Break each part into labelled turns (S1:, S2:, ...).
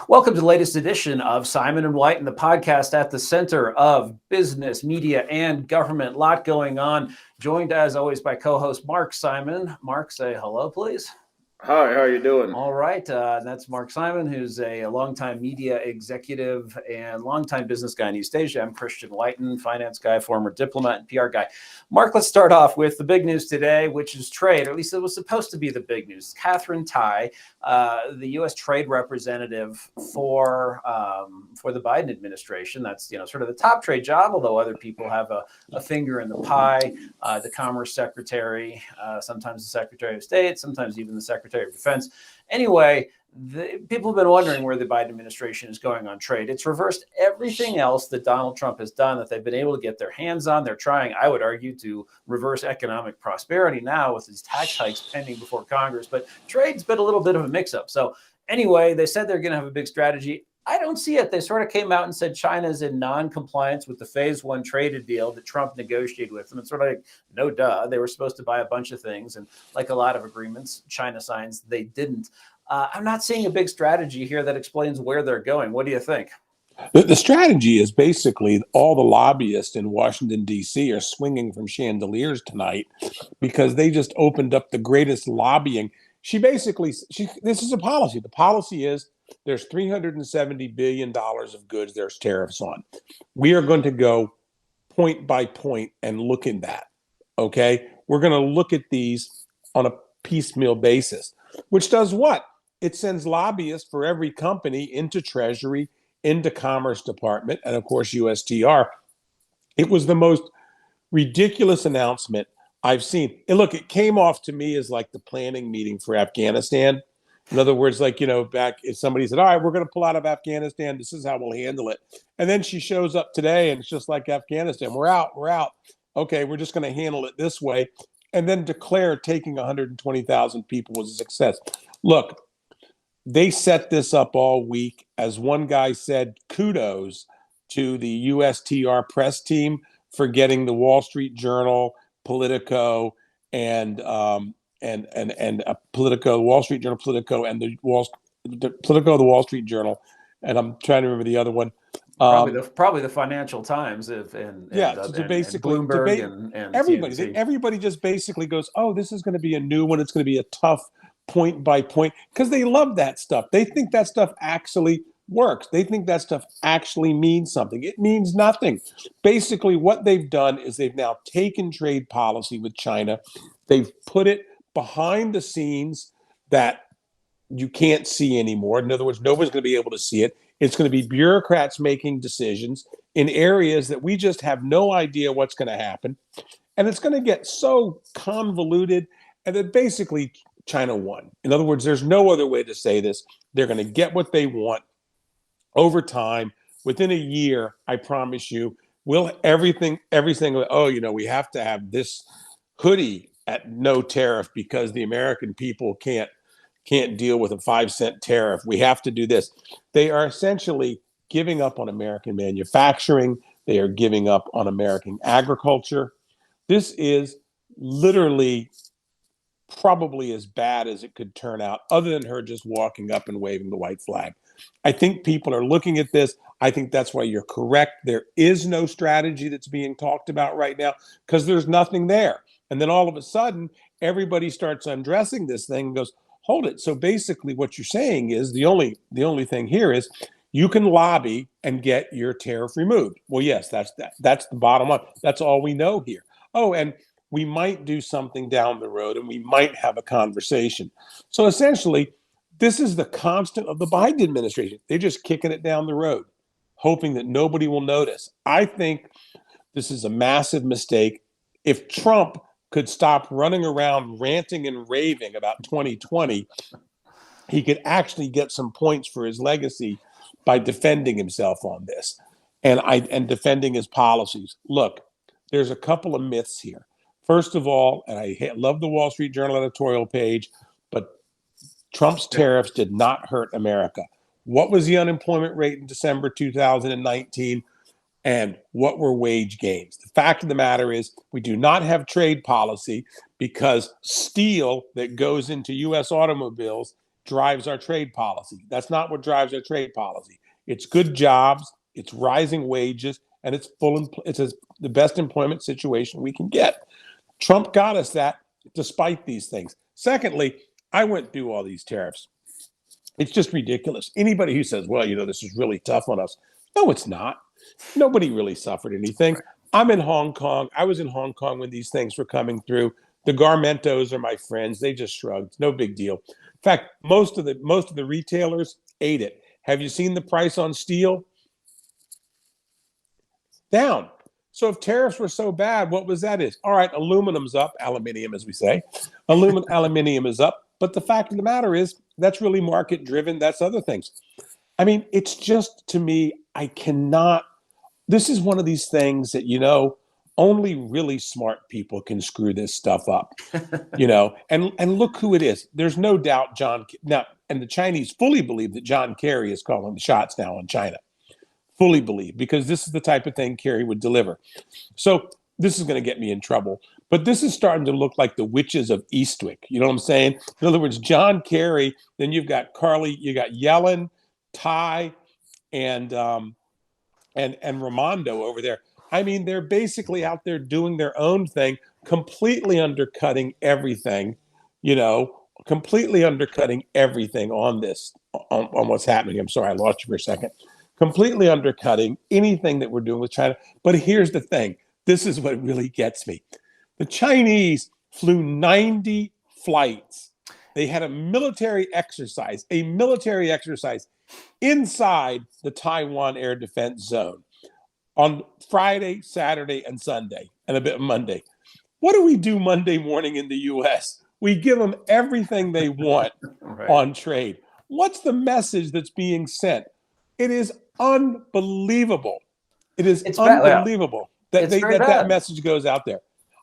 S1: Welcome to the latest edition of Simon and White and the podcast at the center of business, media, and government. A lot going on. Joined as always by co-host Mark Simon. Mark, say hello, please.
S2: Hi, how are you doing?
S1: All right. That's Mark Simon, who's a longtime media executive and longtime business guy in East Asia. I'm Christian Whiten, finance guy, former diplomat and PR guy. Mark, let's start off with the big news today, which is trade, or at least it was supposed to be the big news. Catherine Tai, the U.S. trade representative for the Biden administration. That's sort of the top trade job, although other people have a finger in the pie. The Commerce Secretary, sometimes the Secretary of State, sometimes even the Secretary of Defense. Anyway, people have been wondering where the Biden administration is going on trade. It's reversed everything else that Donald Trump has done that they've been able to get their hands on. They're trying, I would argue, to reverse economic prosperity now with these tax hikes pending before Congress. But trade's been a little bit of a mix-up. So anyway, they said they're going to have a big strategy. I don't see it. They sort of came out and said China's in non-compliance with the phase one trade deal that Trump negotiated with them. It's sort of like, no duh. They were supposed to buy a bunch of things. And like a lot of agreements China signs, they didn't. I'm not seeing a big strategy here that explains where they're going. What do you think?
S3: The strategy is basically all the lobbyists in Washington, D.C. are swinging from chandeliers tonight because they just opened up the greatest lobbying. This is a policy. The policy is there's $370 billion of goods there's tariffs on. We are going to go point by point and look at that, okay? We're going to look at these on a piecemeal basis, which does what? It sends lobbyists for every company into Treasury, into Commerce Department, and of course, USTR. It was the most ridiculous announcement I've seen. And look, it came off to me as like the planning meeting for Afghanistan. In other words, like, back if somebody said, all right, we're going to pull out of Afghanistan, this is how we'll handle it. And then she shows up today and it's just like Afghanistan. We're out. Okay, we're just going to handle it this way. And then declare taking 120,000 people was a success. Look, they set this up all week. As one guy said, kudos to the USTR press team for getting the Wall Street Journal, Politico, and Politico, Wall Street Journal, Politico, and the Wall Street Journal, and I'm trying to remember the other one.
S1: Probably the Financial Times, and Bloomberg and
S3: everybody.
S1: TMZ.
S3: Everybody just basically goes, "Oh, this is going to be a new one. It's going to be a tough point by point," because they love that stuff. They think that stuff actually works. They think that stuff actually means something. It means nothing. Basically, what they've done is they've now taken trade policy with China. They've put it behind the scenes that you can't see anymore. In other words, nobody's going to be able to see it. It's going to be bureaucrats making decisions in areas that we just have no idea what's going to happen. And it's going to get so convoluted, and that basically China won. In other words, there's no other way to say this. They're going to get what they want over time. Within a year, I promise you, every single, we have to have this hoodie at no tariff because the American people can't deal with a 5-cent tariff. We have to do this. They are essentially giving up on American manufacturing. They are giving up on American agriculture. This is literally probably as bad as it could turn out, other than her just walking up and waving the white flag. I think people are looking at this. I think that's why you're correct. There is no strategy that's being talked about right now because there's nothing there. And then all of a sudden, everybody starts undressing this thing and goes, hold it. So basically what you're saying is the only thing here is you can lobby and get your tariff removed. Well, yes, that's the bottom line. That's all we know here. Oh, and we might do something down the road and we might have a conversation. So essentially, this is the constant of the Biden administration. They're just kicking it down the road, hoping that nobody will notice. I think this is a massive mistake. If Trump could stop running around ranting and raving about 2020, he could actually get some points for his legacy by defending himself on this and defending his policies. Look, there's a couple of myths here. First of all, and I love the Wall Street Journal editorial page, but Trump's tariffs did not hurt America. What was the unemployment rate in December 2019? And what were wage gains? The fact of the matter is we do not have trade policy because steel that goes into U.S. automobiles drives our trade policy. That's not what drives our trade policy. It's good jobs, it's rising wages, and it's the best employment situation we can get. Trump got us that despite these things. Secondly, I went through all these tariffs. It's just ridiculous. Anybody who says, well, this is really tough on us. No, it's not. Nobody really suffered anything. I'm in Hong Kong. I was in Hong Kong when these things were coming through. The Garmentos are my friends. They just shrugged. No big deal. In fact, most of the retailers ate it. Have you seen the price on steel? Down. So if tariffs were so bad, what was that is? All right, aluminum's up, aluminium, as we say. Aluminium is up. But the fact of the matter is, that's really market driven. That's other things. I mean, it's just, to me, I cannot. This is one of these things that, only really smart people can screw this stuff up, and look who it is. There's no doubt and the Chinese fully believe that John Kerry is calling the shots now on China. Fully believe, because this is the type of thing Kerry would deliver. So this is going to get me in trouble. But this is starting to look like the witches of Eastwick. You know what I'm saying? In other words, John Kerry, then you've got Carly, you got Yellen, Ty, and Raimondo over there. I mean, they're basically out there doing their own thing, completely undercutting everything, completely undercutting everything on this, on what's happening. I'm sorry, I lost you for a second. Completely undercutting anything that we're doing with China. But here's the thing. This is what really gets me. The Chinese flew 90 flights. They had a military exercise inside the Taiwan air defense zone on Friday, Saturday, and Sunday, and a bit of Monday. What do we do Monday morning in the U.S.? We give them everything they want on trade. What's the message that's being sent? It is unbelievable. It's unbelievable that message goes out there.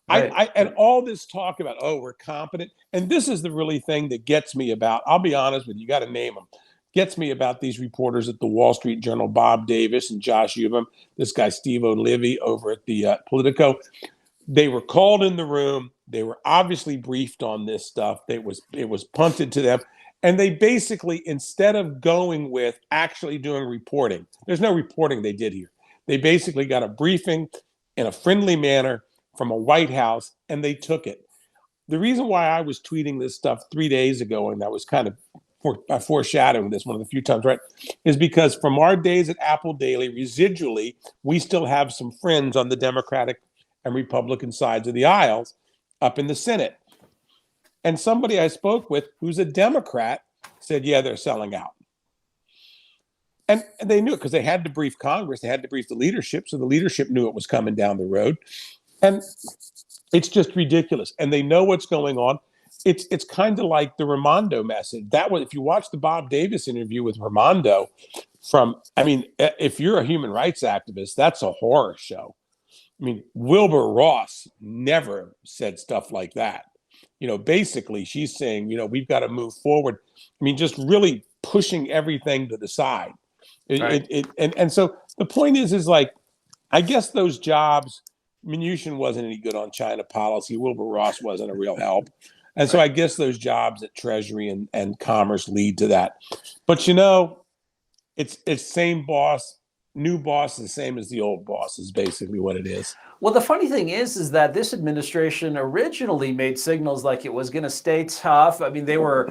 S3: Right. And all this talk about, we're competent. And this is the really thing that gets me about, I'll be honest with you, got to name them. Gets me about these reporters at the Wall Street Journal, Bob Davis and Josh Ubem, this guy, Steve O'Livy over at the Politico. They were called in the room. They were obviously briefed on this stuff. It was punted to them. And they basically, instead of going with actually doing reporting, there's no reporting they did here. They basically got a briefing in a friendly manner from a White House, and they took it. The reason why I was tweeting this stuff 3 days ago, and I was kind of foreshadowing this one of the few times, right, is because from our days at Apple Daily, residually, we still have some friends on the Democratic and Republican sides of the aisles up in the Senate. And somebody I spoke with who's a Democrat said, yeah, they're selling out. And they knew it because they had to brief Congress. They had to brief the leadership. So the leadership knew it was coming down the road. And it's just ridiculous. And they know what's going on. It's kind of like the Raimondo message. That was, if you watch the Bob Davis interview with Raimondo if you're a human rights activist, that's a horror show. I mean, Wilbur Ross never said stuff like that. Basically she's saying, we've got to move forward. I mean, just really pushing everything to the side. And so the point is like, I guess those jobs, Mnuchin wasn't any good on China policy. Wilbur Ross wasn't a real help. And so I guess those jobs at Treasury and Commerce lead to that. But, it's same boss, new boss, the same as the old boss is basically what it is.
S1: Well, the funny thing is that this administration originally made signals like it was going to stay tough. I mean, they were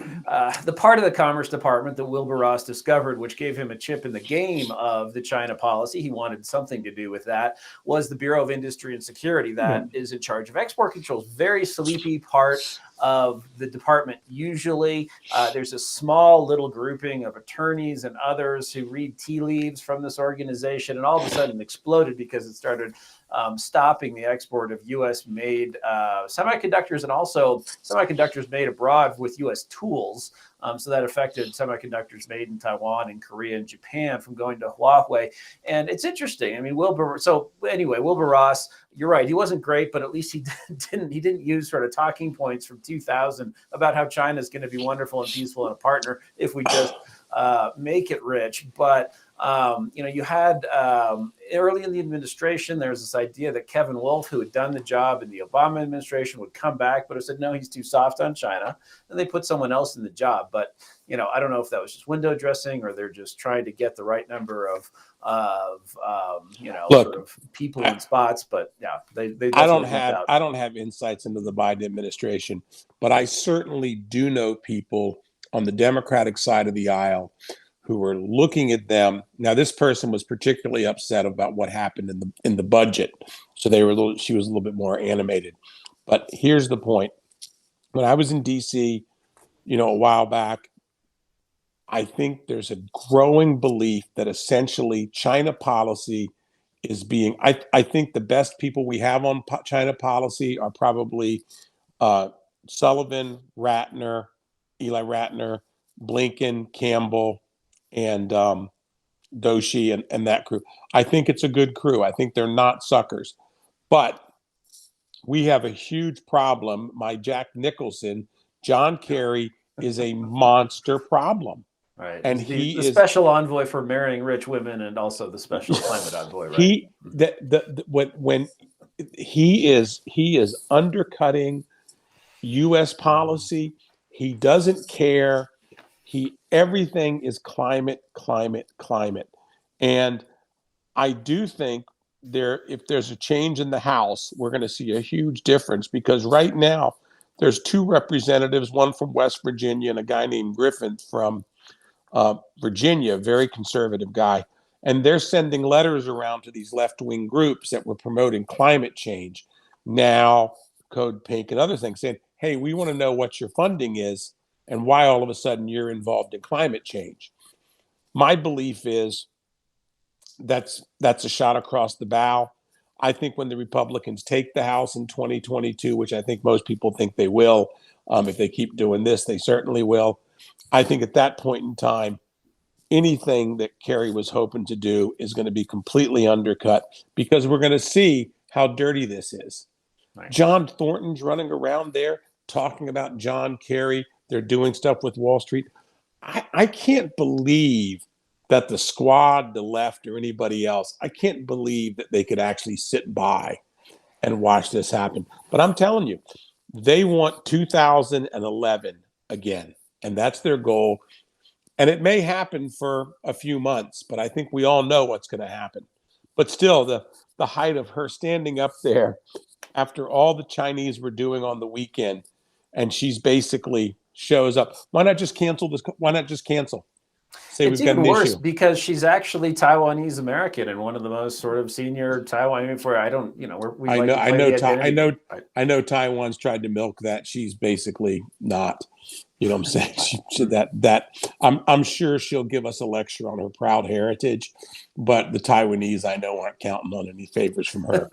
S1: the part of the Commerce Department that Wilbur Ross discovered, which gave him a chip in the game of the China policy. He wanted something to do with that, was the Bureau of Industry and Security that is in charge of export controls. Very sleepy part of the department. Usually there's a small little grouping of attorneys and others who read tea leaves from this organization, and all of a sudden exploded because it started stopping the export of U.S.-made semiconductors, and also semiconductors made abroad with U.S. tools. So that affected semiconductors made in Taiwan and Korea and Japan from going to Huawei. And it's interesting. I mean, Wilbur Ross, you're right. He wasn't great, but at least he didn't use sort of talking points from 2000 about how China is going to be wonderful and peaceful and a partner if we just make it rich. But you had early in the administration, there was this idea that Kevin Wolf, who had done the job in the Obama administration, would come back, but it said, no, he's too soft on China. And they put someone else in the job. But I don't know if that was just window dressing or they're just trying to get the right number of sort
S3: Look,
S1: of people
S3: I,
S1: in spots. But yeah, they
S3: I don't
S1: definitely jumped
S3: have
S1: out.
S3: I don't have insights into the Biden administration, but I certainly do know people on the Democratic side of the aisle who were looking at them. Now, this person was particularly upset about what happened in the budget, so she was a little bit more animated. But here's the point: when I was in D.C., a while back, I think there's a growing belief that essentially China policy is being. I think the best people we have on China policy are probably uh, Sullivan, Eli Ratner, Blinken, Campbell, and Doshi, and that crew. I think it's a good crew. I think they're not suckers. But we have a huge problem. My Jack Nicholson, John Kerry is a monster problem.
S1: Right.
S3: And
S1: He's
S3: he
S1: the
S3: is
S1: special envoy for marrying rich women and also the special climate envoy, right?
S3: he the when he is undercutting US policy. He doesn't care. Everything is climate, climate, climate. And I do think if there's a change in the House, we're going to see a huge difference, because right now there's two representatives, one from West Virginia and a guy named Griffin from Virginia, very conservative guy. And they're sending letters around to these left-wing groups that were promoting climate change, now Code Pink and other things, saying, hey, we want to know what your funding is and why all of a sudden you're involved in climate change. My belief is that's a shot across the bow. I think when the Republicans take the House in 2022, which I think most people think they will, if they keep doing this, they certainly will. I think at that point in time, anything that Kerry was hoping to do is going to be completely undercut, because we're going to see how dirty this is.
S1: Right.
S3: John Thornton's running around there talking about John Kerry. They're doing stuff with Wall Street. I can't believe that the squad, the left, or anybody else, I can't believe that they could actually sit by and watch this happen. But I'm telling you, they want 2011 again, and that's their goal. And it may happen for a few months, but I think we all know what's going to happen. But still, the height of her standing up there after all the Chinese were doing on the weekend, and she's basically shows up. Why not just cancel this? Why not just cancel? Say
S1: It's
S3: we've got
S1: even
S3: an
S1: worse
S3: issue.
S1: because she's actually Taiwanese American and one of the most sort of senior Taiwan. I mean, for I don't, we
S3: I
S1: like
S3: know,
S1: to
S3: I
S1: play
S3: know,
S1: the identity game, right?
S3: I know. Taiwan's tried to milk that. She's basically not. You know what I'm saying? I'm sure she'll give us a lecture on her proud heritage, but the Taiwanese, I know, aren't counting on any favors from her.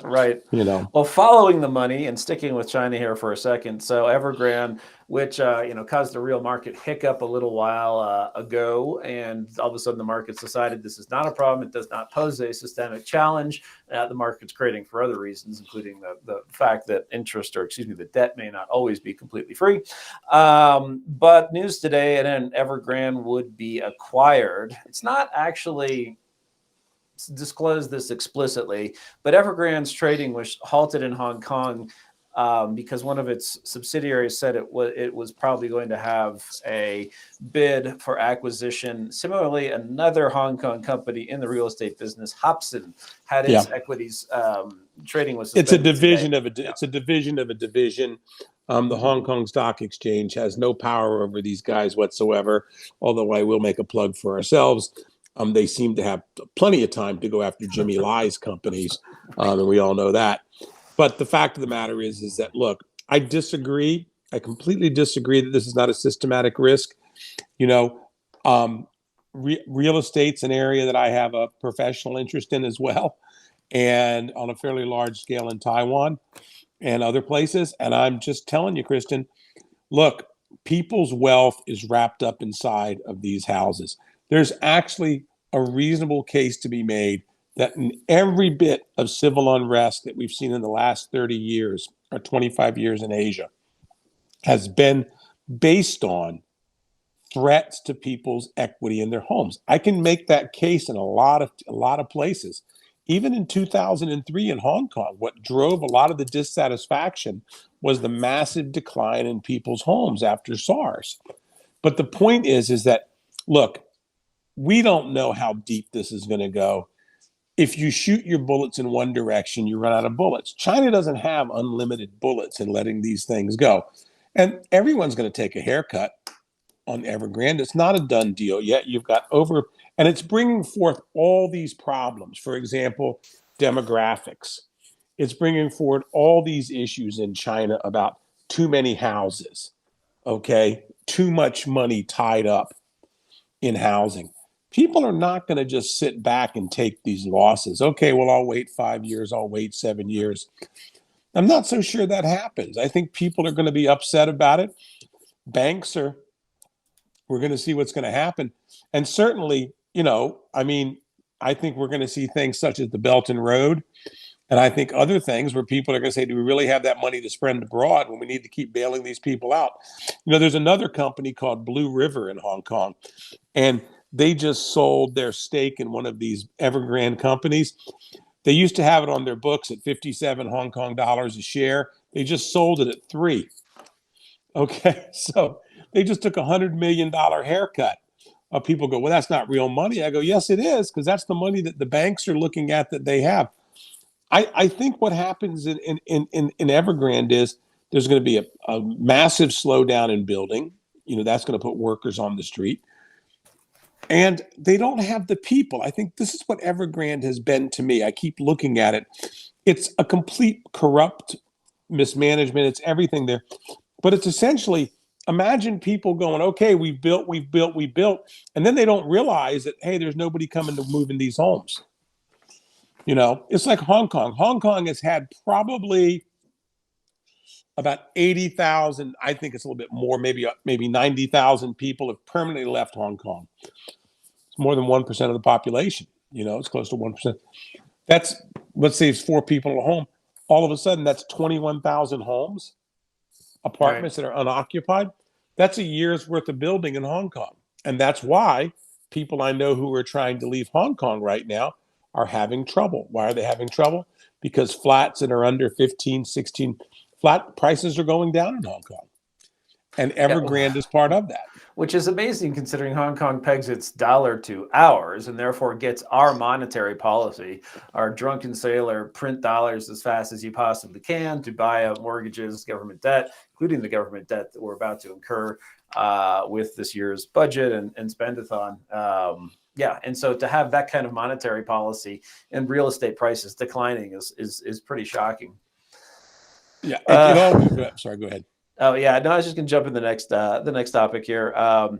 S1: Right. Well, following the money and sticking with China here for a second. So Evergrande, which caused a real market hiccup a little while ago, and all of a sudden the markets decided this is not a problem. It does not pose a systemic challenge. The market's creating for other reasons, including the fact that the debt may not always be completely free. But news today, and then Evergrande would be acquired. It's not actually disclosed this explicitly, but Evergrande's trading was halted in Hong Kong because one of its subsidiaries said it was probably going to have a bid for acquisition. Similarly, another Hong Kong company in the real estate business, Hobson, had its equities trading was
S3: It's a
S1: suspended
S3: division
S1: today.
S3: of it's a division of a division. The Hong Kong Stock Exchange has no power over these guys whatsoever. Although I will make a plug for ourselves. They seem to have plenty of time to go after Jimmy Lai's companies, and we all know that. But the fact of the matter is that, look, I disagree. I completely disagree that this is not a systematic risk. Real estate's an area that I have a professional interest in as well, and on a fairly large scale in Taiwan and other places. And I'm just telling you, Kristen, look, people's wealth is wrapped up inside of these houses. There's actually a reasonable case to be made that in every bit of civil unrest that we've seen in the last 30 years or 25 years in Asia has been based on threats to people's equity in their homes. I can make that case in a lot of places. Even in 2003 in Hong Kong, what drove a lot of the dissatisfaction was the massive decline in people's homes after SARS. But the point is that, look, we don't know how deep this is going to go. If you shoot your bullets in one direction, you run out of bullets. China doesn't have unlimited bullets in letting these things go. And everyone's going to take a haircut on Evergrande. It's not a done deal yet. You've got and it's bringing forth all these problems. For example, demographics. It's bringing forward all these issues in China about too many houses, okay? Too much money tied up in housing. People are not going to just sit back and take these losses. Okay, well, I'll wait 5 years, I'll wait 7 years. I'm not so sure that happens. I think people are going to be upset about it. We're going to see what's going to happen. And certainly, I think we're going to see things such as the Belt and Road. And I think other things where people are going to say, do we really have that money to spend abroad when we need to keep bailing these people out? There's another company called Blue River in Hong Kong, and they just sold their stake in one of these Evergrande companies. They used to have it on their books at 57 Hong Kong dollars a share. They just sold it at 3. Okay, so they just took $100 million haircut. People go, well, that's not real money. I go, yes, it is, because that's the money that the banks are looking at that they have. I think what happens in Evergrande is there's going to be a massive slowdown in building. That's going to put workers on the street. And they don't have the people. I think this is what Evergrande has been to me. I keep looking at it. It's a complete corrupt mismanagement. It's everything there. But it's essentially, imagine people going, okay, we've built. And then they don't realize that, hey, there's nobody coming to move in these homes. It's like Hong Kong. Hong Kong has had probably about 80,000, I think it's a little bit more, maybe 90,000 people have permanently left Hong Kong. It's more than 1% of the population. It's close to 1%. That's, let's say it's 4 people in a home. All of a sudden, that's 21,000 homes, apartments that are unoccupied. That's a year's worth of building in Hong Kong. And that's why people I know who are trying to leave Hong Kong right now are having trouble. Why are they having trouble? Because flats that are under 15, 16, flat prices are going down in Hong Kong. And Evergrande is part of that.
S1: Which is amazing considering Hong Kong pegs its dollar to ours and therefore gets our monetary policy, our drunken sailor, print dollars as fast as you possibly can to buy out mortgages, government debt, including the government debt that we're about to incur with this year's budget and spend-a-thon. And so to have that kind of monetary policy and real estate prices declining is pretty shocking.
S3: Yeah. Sorry, go ahead.
S1: Oh yeah, no, I was just gonna jump in the next topic here. All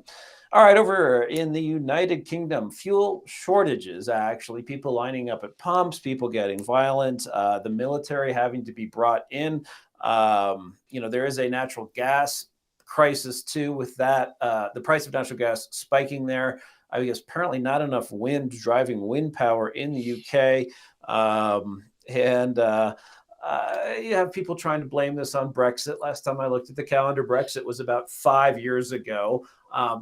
S1: right, over in the United Kingdom, fuel shortages, actually, people lining up at pumps, people getting violent, the military having to be brought in. There is a natural gas crisis too with that. The price of natural gas spiking there. I guess apparently not enough wind driving wind power in the UK. You have people trying to blame this on Brexit. Last time I looked at the calendar, Brexit was about 5 years ago.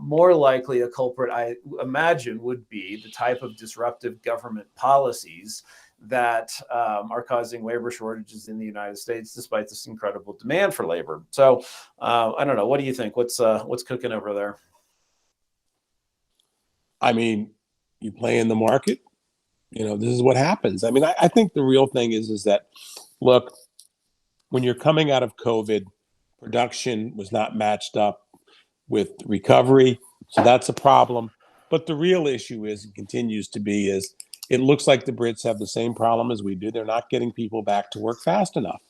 S1: More likely a culprit, I imagine, would be the type of disruptive government policies that are causing labor shortages in the United States, despite this incredible demand for labor. So I don't know. What do you think? What's cooking over there?
S3: I mean, you play in the market. This is what happens. I mean, I think the real thing is that, look, when you're coming out of COVID, production was not matched up with recovery. So that's a problem. But the real issue is, and continues to be, is it looks like the Brits have the same problem as we do. They're not getting people back to work fast enough.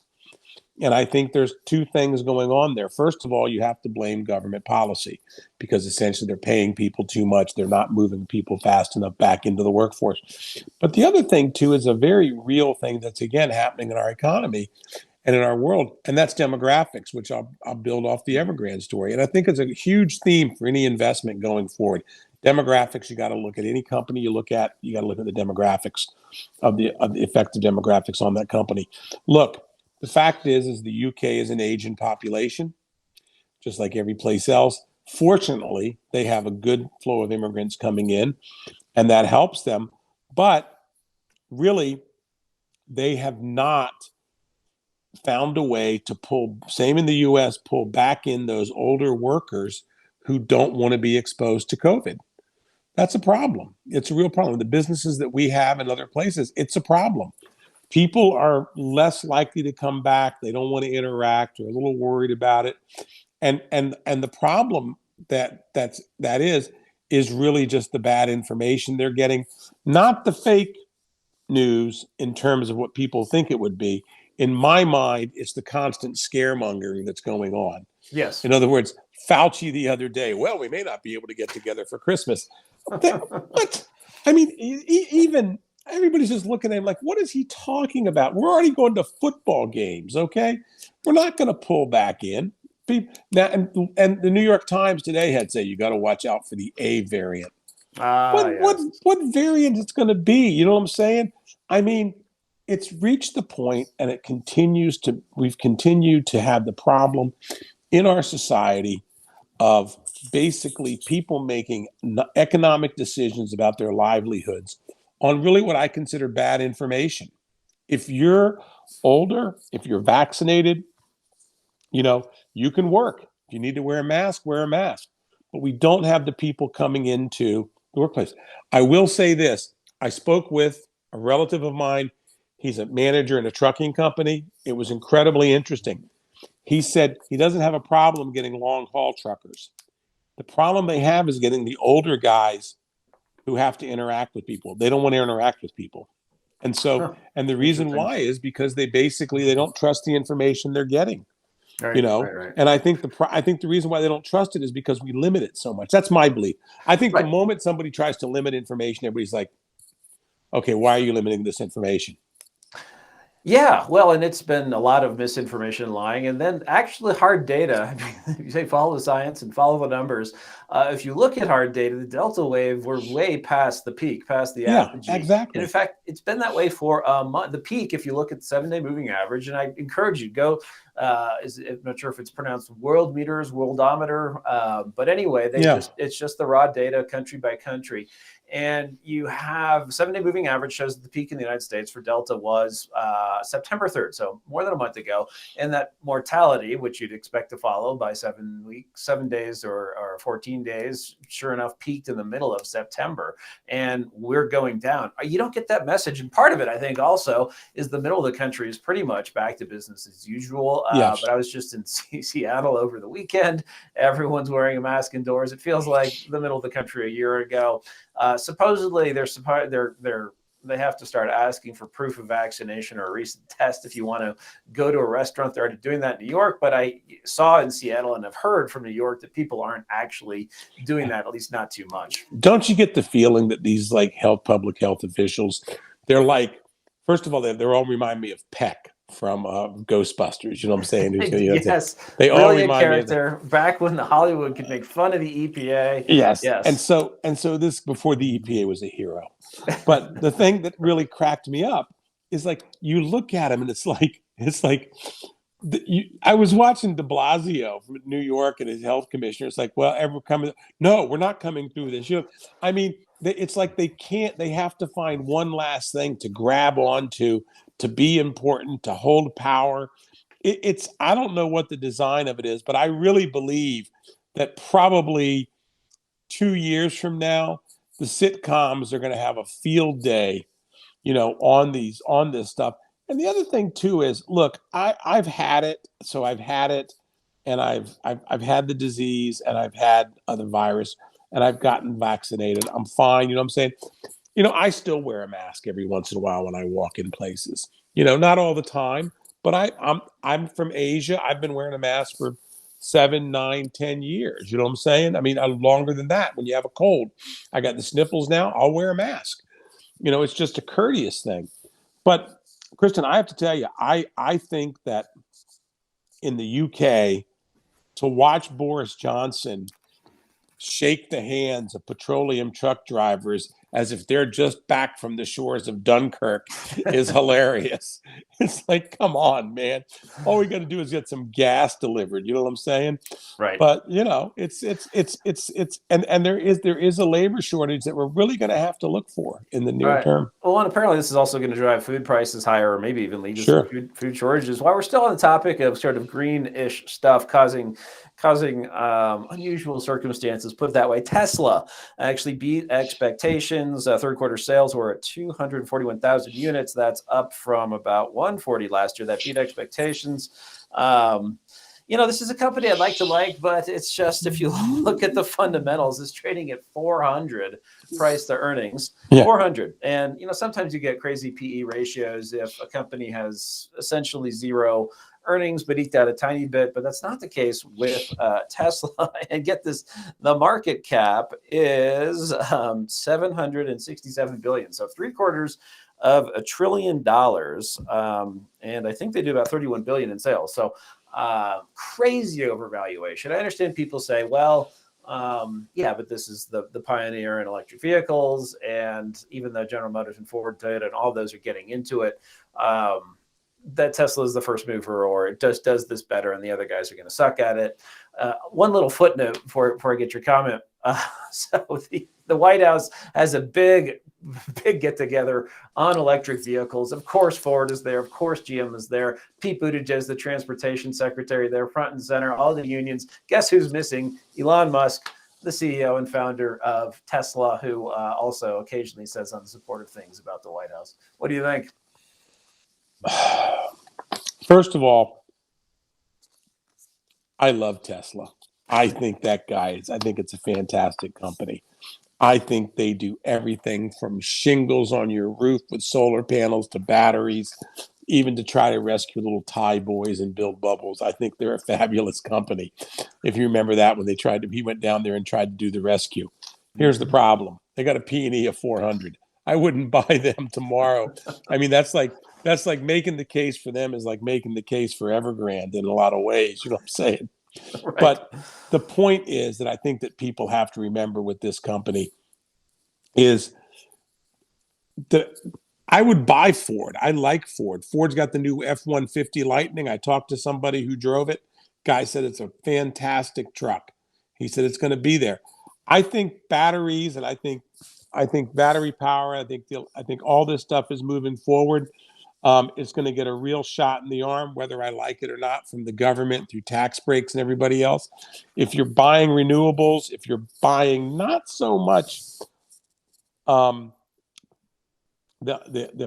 S3: And I think there's 2 things going on there. First of all, you have to blame government policy because essentially they're paying people too much. They're not moving people fast enough back into the workforce. But the other thing, too, is a very real thing that's, again, happening in our economy and in our world, and that's demographics, which I'll build off the Evergrande story. And I think it's a huge theme for any investment going forward. Demographics, you got to look at any company you look at, you got to look at the demographics of the effective demographics on that company. Look, the fact is the UK is an aging population, just like every place else. Fortunately, they have a good flow of immigrants coming in, and that helps them. But really, they have not found a way to pull, same in the US, pull back in those older workers who don't want to be exposed to COVID. That's a problem. It's a real problem. The businesses that we have in other places, it's a problem. People are less likely to come back. They don't want to interact. They're a little worried about it. And the problem that is really just the bad information they're getting, not the fake news in terms of what people think it would be. In my mind, it's the constant scaremongering that's going on.
S1: Yes.
S3: In other words, Fauci the other day, well, we may not be able to get together for Christmas. What? I mean, even everybody's just looking at him like, what is he talking about? We're already going to football games, okay? We're not going to pull back in. Now, and the New York Times today had said you got to watch out for the A variant. What variant it's going to be? You know what I'm saying? I mean, it's reached the point, and we've continued to have the problem in our society of basically people making economic decisions about their livelihoods on really what I consider bad information. If you're older, if you're vaccinated, you can work. If you need to wear a mask, wear a mask. But we don't have the people coming into the workplace. I will say this. I spoke with a relative of mine. He's a manager in a trucking company. It was incredibly interesting. He said he doesn't have a problem getting long-haul truckers. The problem they have is getting the older guys who have to interact with people. They don't want to interact with people. And so, and the reason why is because they don't trust the information they're getting.
S1: Right.
S3: And I think the reason why they don't trust it is because we limit it so much. That's my belief. I think the moment somebody tries to limit information, everybody's like, okay, why are you limiting this information?
S1: Yeah, well, and it's been a lot of misinformation, lying, and then actually hard data. I mean, you say follow the science and follow the numbers. If you look at hard data, the Delta wave, we're way past the peak, past the apogee.
S3: Exactly.
S1: And in fact, it's been that way for a month. The peak, if you look at the 7-day moving average, and I encourage you, go, I'm not sure if it's pronounced world meters, worldometer, but anyway, it's just the raw data country by country. And you have 7-day moving average shows that the peak in the United States for Delta was September 3rd, so more than a month ago. And that mortality, which you'd expect to follow by 7 days or 14 days, sure enough, peaked in the middle of September. And we're going down. You don't get that message. And part of it, I think, also is the middle of the country is pretty much back to business as usual. But I was just in Seattle over the weekend. Everyone's wearing a mask indoors. It feels like the middle of the country a year ago. Supposedly, they have to start asking for proof of vaccination or a recent test if you want to go to a restaurant. They're already doing that in New York, but I saw in Seattle and have heard from New York that people aren't actually doing that, at least not too much.
S3: Don't you get the feeling that these public health officials, they're like, first of all, they all remind me of Peck from Ghostbusters. You know what I'm saying?
S1: Yes,
S3: they all
S1: brilliant
S3: remind
S1: character. Me of back when the Hollywood could make fun of the EPA.
S3: Yes. And so this before the EPA was a hero. But the thing that really cracked me up is like you look at him and it's like I was watching De Blasio from New York and his health commissioner. It's like, well, no, we're not coming through this. I mean, it's like they have to find one last thing to grab onto, to be important, to hold power. I don't know what the design of it is, but I really believe that probably 2 years from now, the sitcoms are going to have a field day, on this stuff. And the other thing too is, look, I've had it. So I've had it, and I've had the disease, and I've had the virus, and I've gotten vaccinated. I'm fine. You know what I'm saying? I still wear a mask every once in a while when I walk in places. Not all the time, but I'm from Asia. I've been wearing a mask for 7, 9, 10 years. You know what I'm saying? I mean, longer than that. When you have a cold, I got the sniffles now. I'll wear a mask. It's just a courteous thing. But Kristen, I have to tell you, I think that in the UK, to watch Boris Johnson shake the hands of petroleum truck drivers as if they're just back from the shores of Dunkirk is hilarious. It's like, come on, man. All we got to do is get some gas delivered. You know what I'm saying?
S1: Right.
S3: But it's and there is a labor shortage that we're really going to have to look for in the near term.
S1: Well, and apparently this is also going to drive food prices higher, or maybe even lead to some food shortages. While we're still on the topic of sort of greenish stuff causing causing unusual circumstances, put it that way. Tesla actually beat expectations. Third quarter sales were at 241,000 units. That's up from about 140 last year. That beat expectations. This is a company I'd like, but it's just, if you look at the fundamentals, it's trading at 400 price to earnings, 400. And, sometimes you get crazy PE ratios if a company has essentially zero earnings, but eked out a tiny bit. But that's not the case with Tesla. And get this, the market cap is $767 billion. So $750 billion. And I think they do about 31 billion in sales. So crazy overvaluation. I understand people say, well, but this is the pioneer in electric vehicles. And even though General Motors and Ford did, and all those are getting into it, that Tesla is the first mover, or it just does this better, and the other guys are going to suck at it. One little footnote before I get your comment. So the White House has a big get together on electric vehicles. Of course, Ford is there. Of course, GM is there. Pete Buttigieg, the transportation secretary, there, front and center, all the unions. Guess who's missing? Elon Musk, the CEO and founder of Tesla, who also occasionally says unsupportive things about the White House. What do you think?
S3: First of all, I love Tesla. I think I think it's a fantastic company. I think they do everything from shingles on your roof with solar panels to batteries, even to try to rescue little Thai boys and build bubbles. I think they're a fabulous company. If you remember that, when he went down there and tried to do the rescue. Here's the problem. They got a P&E of 400. I wouldn't buy them tomorrow. I mean, that's like making the case for them is like making the case for Evergrande in a lot of ways. You know what I'm saying?
S1: Right.
S3: But the point is that I think that people have to remember with this company is that I would buy Ford. I like Ford. Ford's got the new F-150 Lightning. I talked to somebody who drove it. Guy said it's a fantastic truck. He said it's going to be there. I think batteries, and I think battery power. I think all this stuff is moving forward. It's going to get a real shot in the arm, whether I like it or not, from the government through tax breaks and everybody else. If you're buying renewables, if you're buying not so much the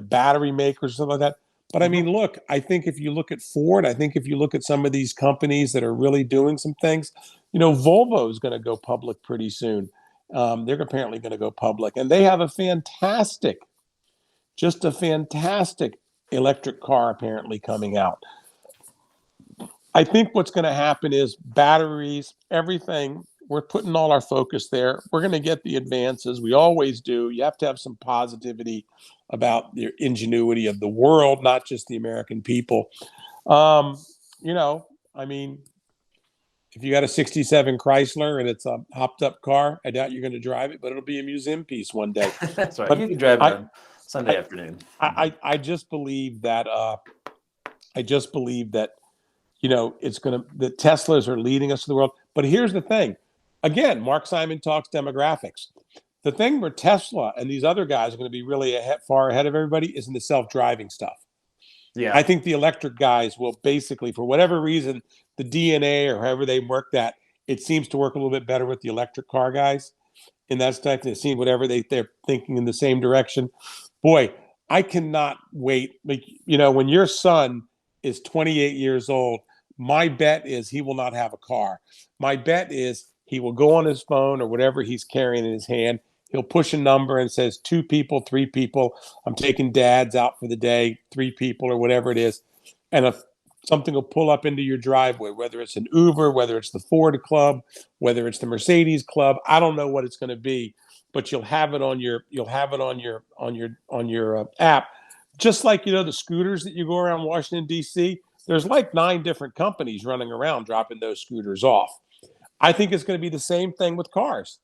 S3: battery makers, something like that. But I mean, look, I think if you look at Ford, I think if you look at some of these companies that are really doing some things, Volvo is going to go public pretty soon. They're apparently going to go public, and they have a fantastic electric car apparently coming out. I think what's going to happen is batteries, everything. We're putting all our focus there. We're going to get the advances. We always do. You have to have some positivity about the ingenuity of the world, not just the American people. I mean, if you got a 67 Chrysler and it's a hopped up car, I doubt you're going to drive it, but it'll be a museum piece one day.
S1: That's right.
S3: But
S1: you can drive it on Sunday afternoon.
S3: I just believe that it's going to, the Teslas are leading us to the world. But here's the thing. Again, Mark Simon talks demographics. The thing where Tesla and these other guys are going to be really far ahead of everybody is in the self-driving stuff.
S1: Yeah.
S3: I think the electric guys will basically, for whatever reason, the DNA or however they work that, it seems to work a little bit better with the electric car guys. And that's type they see whatever they're thinking in the same direction. Boy, I cannot wait. When your son is 28 years old, my bet is he will not have a car. My bet is he will go on his phone or whatever he's carrying in his hand. He'll push a number and says 2 people, 3 people. I'm taking dads out for the day, 3 people or whatever it is. And if something will pull up into your driveway, whether it's an Uber, whether it's the Ford Club, whether it's the Mercedes Club, I don't know what it's going to be, but you'll have it on your app. Just like, the scooters that you go around Washington, D.C., there's like 9 different companies running around dropping those scooters off. I think it's going to be the same thing with cars.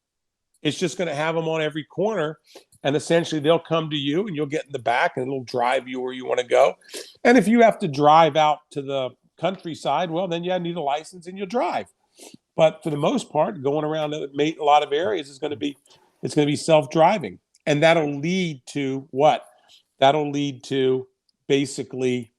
S3: It's just going to have them on every corner, and essentially they'll come to you and you'll get in the back and it'll drive you where you want to go. And if you have to drive out to the countryside, well, then you need a license and you'll drive. But for the most part, going around a lot of areas it's going to be self-driving. And that'll lead to what? That'll lead to basically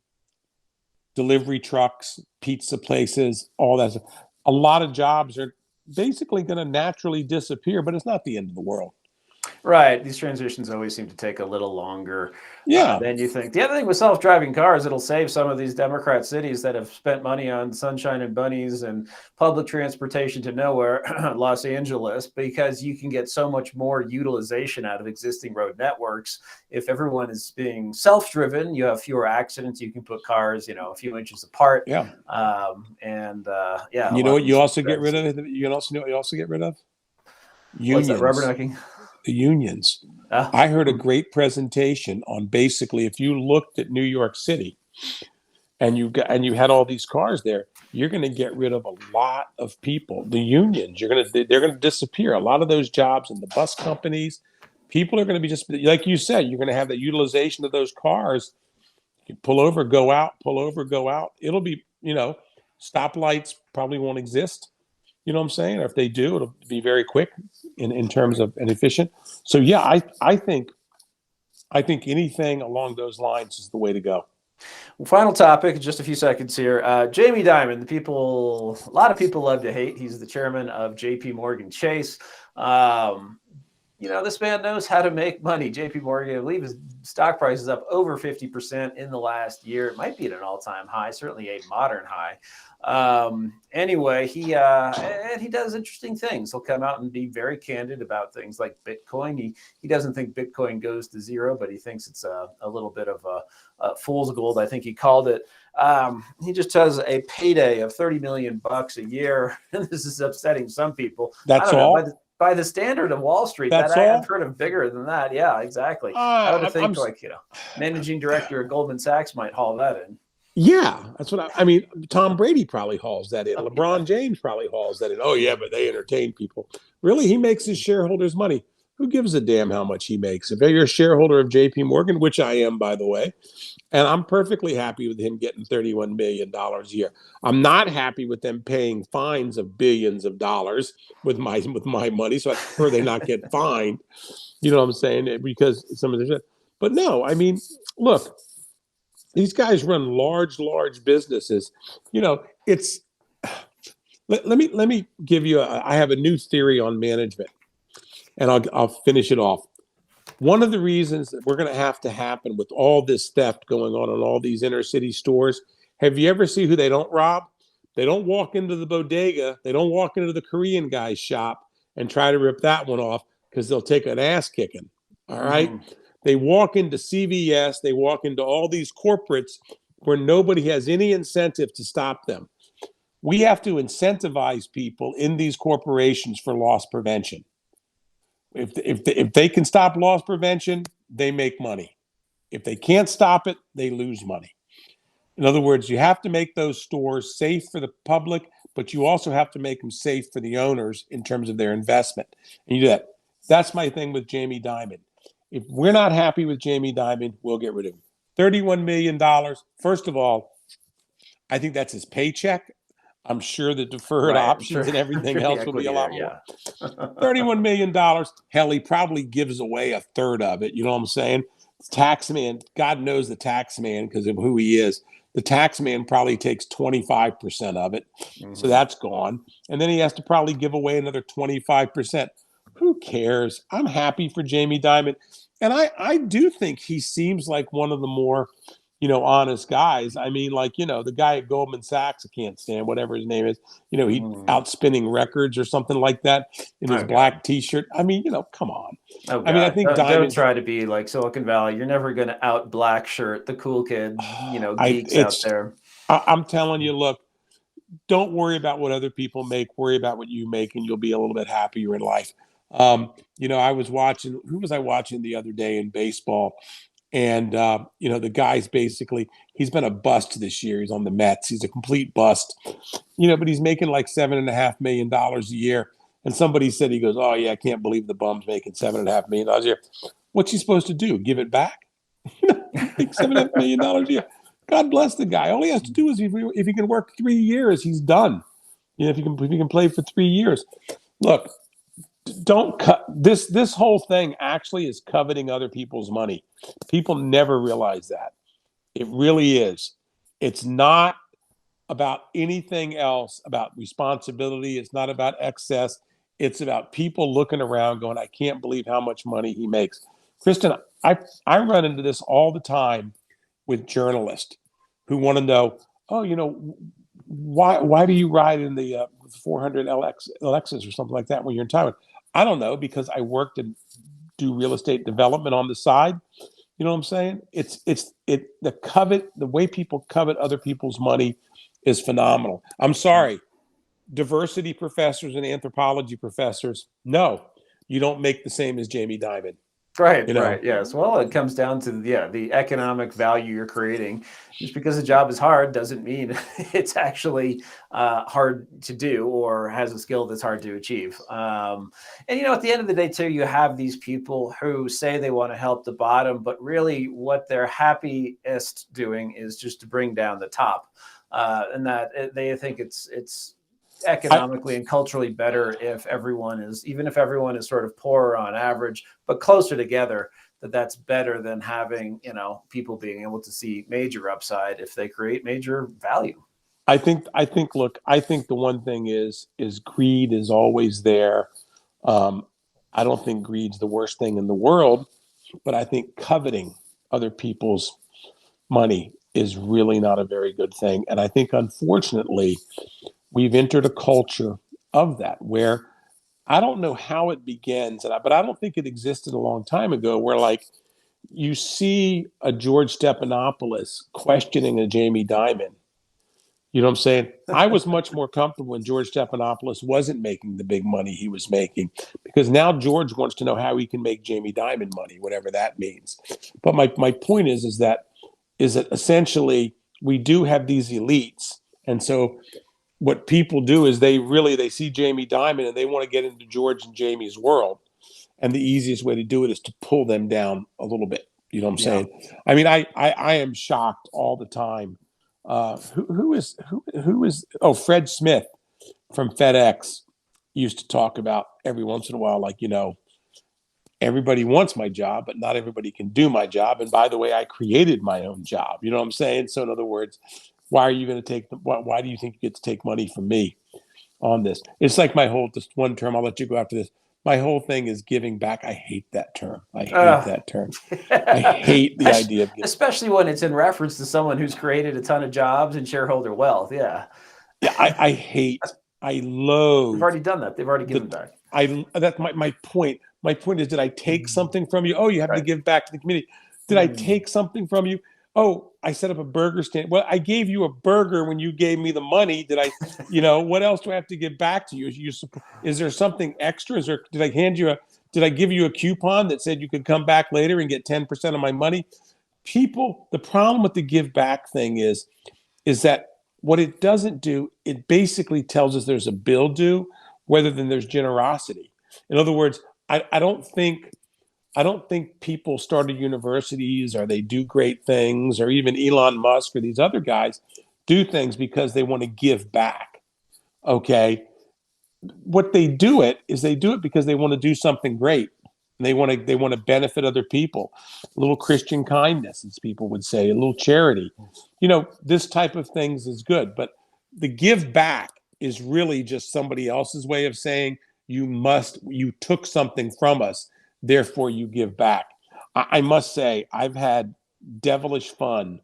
S3: delivery trucks, pizza places, all that stuff. a lot of jobs are basically going to naturally disappear, but it's not the end of the world.
S1: Right. These transitions always seem to take a little longer
S3: Yeah.
S1: than you think. The other thing with self-driving cars, it'll save some of these Democrat cities that have spent money on sunshine and bunnies and public transportation to nowhere, Los Angeles, because you can get so much more utilization out of existing road networks. If everyone is being self-driven, you have fewer accidents. You can put cars, a few inches apart.
S3: Yeah.
S1: Yeah.
S3: You know what you also get rid of? You can also know what you also get rid of?
S1: What's that,
S3: Unions.
S1: rubbernecking?
S3: The unions.
S1: Oh.
S3: I heard a great presentation on basically if you looked at New York City and you had all these cars there, you're going to get rid of a lot of people. The unions, they're going to disappear. A lot of those jobs in the bus companies, people are going to be just like you said. You're going to have that utilization of those cars. You pull over, go out, pull over, go out. It'll be stoplights probably won't exist. You know what I'm saying? Or if they do, it'll be very quick in terms of and efficient. So yeah, I think anything along those lines is the way to go.
S1: Well, final topic, just a few seconds here. Jamie Dimon, a lot of people love to hate. He's the chairman of JPMorgan Chase. This man knows how to make money. JPMorgan, I believe his stock price is up over 50% in the last year. It might be at an all-time high, certainly a modern high. Anyway, he does interesting things. He'll come out and be very candid about things like Bitcoin. He doesn't think Bitcoin goes to zero, but he thinks it's a little bit of a fool's gold, I think he called it. He just has a payday of $30 million a year. And this is upsetting some people.
S3: That's all.
S1: By the standard of Wall Street,
S3: That's
S1: that
S3: all?
S1: I've heard of bigger than that. Yeah, exactly. I would think managing director of Goldman Sachs might haul that in.
S3: Yeah, that's what I mean. Tom Brady probably hauls that in. LeBron James probably hauls that in. Oh yeah, but they entertain people. Really, he makes his shareholders money. Who gives a damn how much he makes? If you're a shareholder of JPMorgan, which I am, by the way, and I'm perfectly happy with him getting $31 million a year. I'm not happy with them paying fines of billions of dollars with my money. So I prefer they not get fined. You know what I'm saying? Because some of the, but no, I mean, look, these guys run large businesses. It's let me give you. I have a new theory on management, and I'll finish it off. One of the reasons that we're going to happen with all this theft going on in all these inner city stores. Have you ever seen who they don't rob? They don't walk into the bodega. They don't walk into the Korean guy's shop and try to rip that one off because they'll take an ass kicking. All right. Mm-hmm. They walk into CVS. They walk into all these corporates where nobody has any incentive to stop them. We have to incentivize people in these corporations for loss prevention. If they can stop loss prevention, they make money. If they can't stop it, they lose money. In other words, you have to make those stores safe for the public, but you also have to make them safe for the owners in terms of their investment. And you do that. That's my thing with Jamie Dimon. If we're not happy with Jamie Dimon, we'll get rid of him. $31 million. First of all, I think that's his paycheck. I'm sure the deferred options and everything else will be a lot more. $31 million. Hell, he probably gives away a third of it. You know what I'm saying? Tax man, God knows the tax man because of who he is. The tax man probably takes 25% of it. Mm-hmm. So that's gone. And then he has to probably give away another 25%. Who cares? I'm happy for Jamie Dimon. And I do think he seems like one of the more, honest guys. I mean, the guy at Goldman Sachs, I can't stand whatever his name is, he outspinning records or something like that in his black T-shirt. I mean, come on.
S1: Oh, I mean, I think don't try to be like Silicon Valley. You're never going to out black shirt the cool kid, geeks out there.
S3: I'm telling you, look, don't worry about what other people make. Worry about what you make, and you'll be a little bit happier in life. I was watching. Who was I watching the other day in baseball? And, the guy's basically, he's been a bust this year. He's on the Mets. He's a complete bust, but he's making like $7.5 million a year. And somebody said, he goes, oh, yeah, I can't believe the bum's making $7.5 million a year. What's he supposed to do? Give it back? Make $7.5 million a year. God bless the guy. All he has to do is if he can work 3 years, he's done. If he can play for 3 years. Look, don't cut this whole thing actually is coveting other people's money. People never realize that. It really is. It's not about anything else, about responsibility. It's not about excess. It's about people looking around going, I can't believe how much money he makes. Kristen, I run into this all the time with journalists who want to know, oh, why do you ride in the 400 Lexus or something like that when you're in Taiwan? I don't know, because I worked and do real estate development on the side. You know what I'm saying? The way people covet other people's money is phenomenal. I'm sorry, diversity professors and anthropology professors, no, you don't make the same as Jamie Dimon.
S1: Right,
S3: You know,
S1: right. Yes. Well, it comes down to the economic value you're creating. Just because the job is hard doesn't mean it's actually hard to do or has a skill that's hard to achieve. And at the end of the day, too, you have these people who say they want to help the bottom, but really what they're happiest doing is just to bring down the top, and that they think it's
S3: I,
S1: economically and culturally better if even if everyone is sort of poorer on average, but closer together, that's better than having, people being able to see major upside if they create major value.
S3: look, I think the one thing is greed is always there. Um, I don't think greed's the worst thing in the world, but I think coveting other people's money is really not a very good thing. And I think, unfortunately, we've entered a culture of that where I don't know how it begins, but I don't think it existed a long time ago, where like you see a George Stephanopoulos questioning a Jamie Dimon. You know what I'm saying? I was much more comfortable when George Stephanopoulos wasn't making the big money he was making, because now George wants to know how he can make Jamie Dimon money, whatever that means. But my point is that essentially we do have these elites, and so what people do is they see Jamie Dimon and they want to get into George and Jamie's world, and the easiest way to do it is to pull them down a little bit. You know what I'm
S1: Yeah.
S3: saying? I mean, I am shocked all the time. Who is Fred Smith from FedEx used to talk about every once in a while, like, everybody wants my job, but not everybody can do my job. And by the way, I created my own job. You know what I'm saying? So in other words, why are you going to why do you think you get to take money from me on this? It's like just one term, I'll let you go after this. My whole thing is giving back. I hate that term. I hate
S1: Uh,
S3: that term. I hate the idea of giving.
S1: Especially when it's in reference to someone who's created a ton of jobs and shareholder wealth. Yeah.
S3: Yeah, I
S1: They've
S3: loathe
S1: already done that. They've already given
S3: the,
S1: back.
S3: that's my point. My point is, did I take something from you? Oh, you have to
S1: Right.
S3: give back to the community. Did I take something from you? Oh, I set up a burger stand. Well, I gave you a burger when you gave me the money. Did I, what else do I have to give back to you? Is there something extra? Did I give you a coupon that said you could come back later and get 10% of my money? The problem with the give back thing is that what it doesn't do, it basically tells us there's a bill due rather than there's generosity. In other words, I don't think people started universities or they do great things, or even Elon Musk or these other guys do things because they want to give back. Okay. What they do it because they want to do something great. And they want to benefit other people. A little Christian kindness, as people would say, a little charity. This type of things is good, but the give back is really just somebody else's way of saying you took something from us, therefore you give back. I must say, I've had devilish fun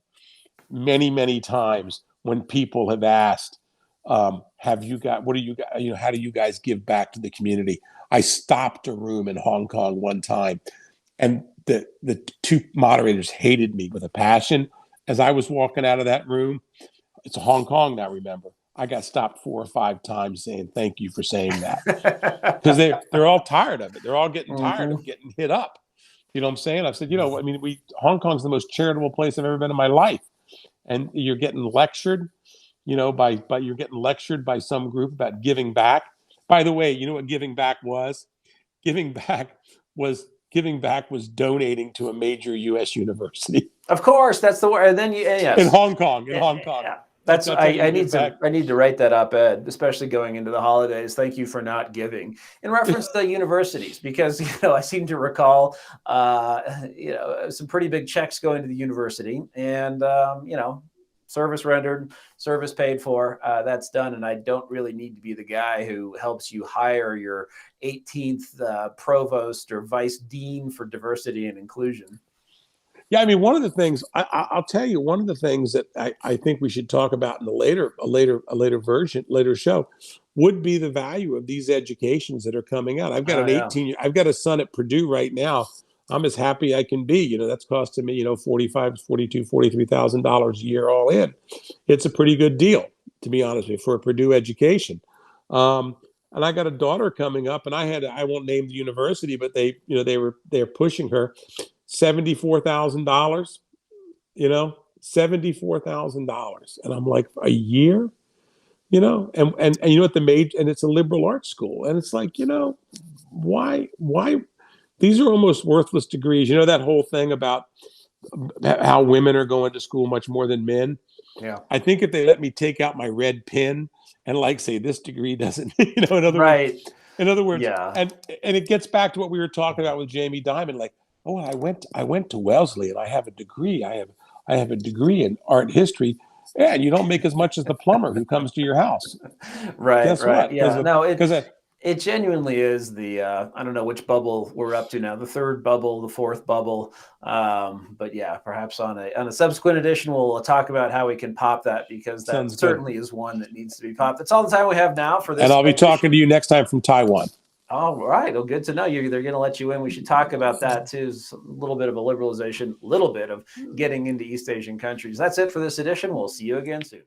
S3: many, many times when people have asked, have you got, what do you got, how do you guys give back to the community? I stopped a room in Hong Kong one time, and the two moderators hated me with a passion. As I was walking out of that room, it's Hong Kong now, remember, I got stopped 4 or 5 times saying thank you for saying that, because they're all tired of it. They're all getting tired of getting hit up. You know what I'm saying? I've said, I mean, Hong Kong's the most charitable place I've ever been in my life, and you're getting lectured, you're getting lectured by some group about giving back. By the way, you know what giving back was? Giving back was donating to a major U.S. university.
S1: Of course, that's the word. And then
S3: in
S1: yes.
S3: Hong Kong. Yeah.
S1: That's
S3: how you
S1: I
S3: give back.
S1: need to write that op-ed, especially going into the holidays. Thank you for not giving, in reference to universities, because I seem to recall some pretty big checks going to the university, and service rendered, service paid for. That's done. And I don't really need to be the guy who helps you hire your 18th provost or vice dean for diversity and inclusion.
S3: Yeah, I mean, one of the things I'll tell you, one of the things that I think we should talk about in a later show would be the value of these educations that are coming out. I've got I've got a son at Purdue right now. I'm as happy I can be. You know, that's costing me, $43,000 a year all in. It's a pretty good deal, to be honest with you, for a Purdue education. And I got a daughter coming up, and I won't name the university, but they're pushing her $74,000, $74,000. And I'm like, a year, and you know what, and it's a liberal arts school. And it's like, why, these are almost worthless degrees. You know, that whole thing about how women are going to school much more than men.
S1: Yeah.
S3: I think if they let me take out my red pen and say, this degree doesn't, in other words,
S1: yeah.
S3: And it gets back to what we were talking about with Jamie Dimon, like, oh, I went to Wellesley and I have a degree. I have a degree in art history. Yeah, and you don't make as much as the plumber who comes to your house.
S1: Right.
S3: Guess
S1: right.
S3: what?
S1: Yeah. No, it genuinely is the, I don't know which bubble we're up to now, the third bubble, the fourth bubble. But yeah, perhaps on a subsequent edition, we'll talk about how we can pop that, because that certainly is one that needs to be popped. That's all the time we have now for this.
S3: And I'll be talking to you next time from Taiwan.
S1: All right. Well, good to know. They're going to let you in. We should talk about that too. A little bit of a liberalization, a little bit of getting into East Asian countries. That's it for this edition. We'll see you again soon.